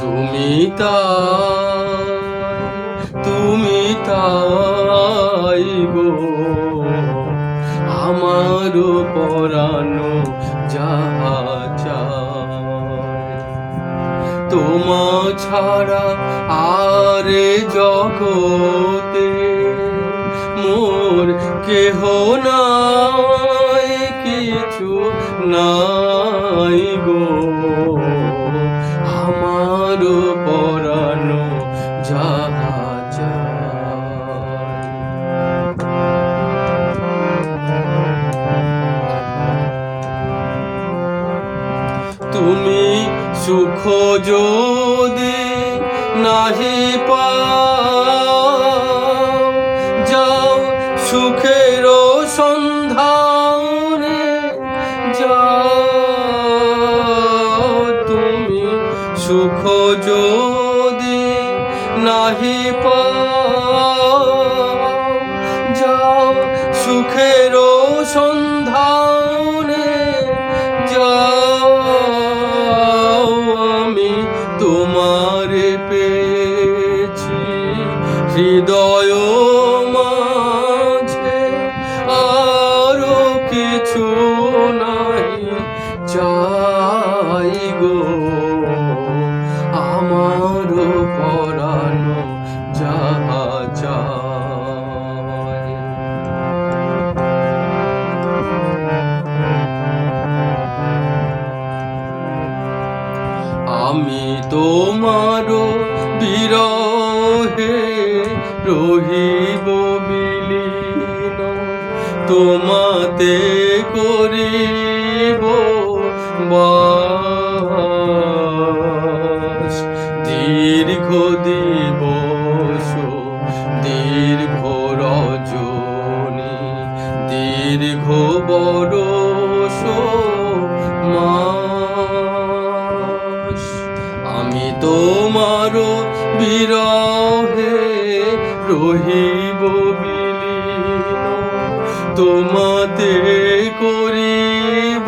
তুমি তাই গো আমার পরানো যাহা চায়। তোমা ছাড়া আর জগতে মোর কেহ নাই, কিছু নাই গো আমার পরানো যাহা চায়। তুমি সুখ যদি নাহি পাও, যাও সুখের সন্ধানে যাও। তুমি সুখ যদি নাহি পাও, যাও সুখের সন্ধানে যাও। আমি তোমার পেয়েছি হৃদয় মাঝে, আরো কিছু নাই চাই গো আমার পরানো যাহা চায়। আমি তোমার বিরহে রহিব বিলীন, তোমাতে করিব বাস। দীর্ঘ দিবস দীর্ঘ রজনী, দীর্ঘ বরষ মাস। আমি তোমার বিরহে রহিব বিলীন, তোমাতে করিব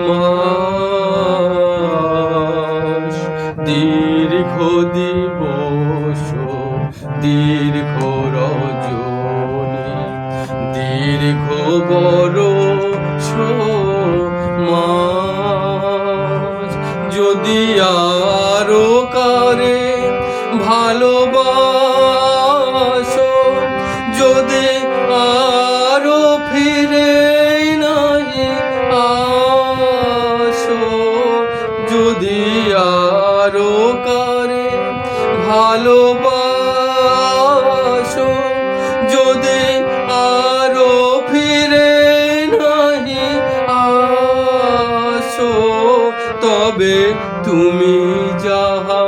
মাস। দীর্ঘ দিবস দীর্ঘ রজনী, দীর্ঘ বরষ মাস। যদি আরো কারে ভালোবাসো, যদি আরো ফিরে নাহি আসো, যদি আরো কারে ভালোবাসো, যদি আরো ফিরে নাহি আসো, তবে তুমি যাহা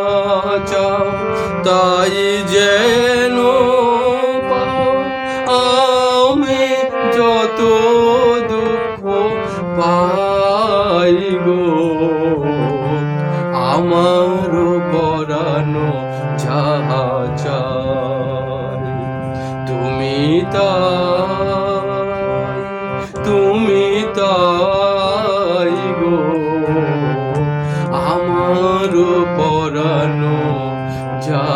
চাও তাই যেন পাও। আমি যত দুঃখ পাই গো আমার পরানো যাহা চাই। তুমি তাই গো আমার পরানো যা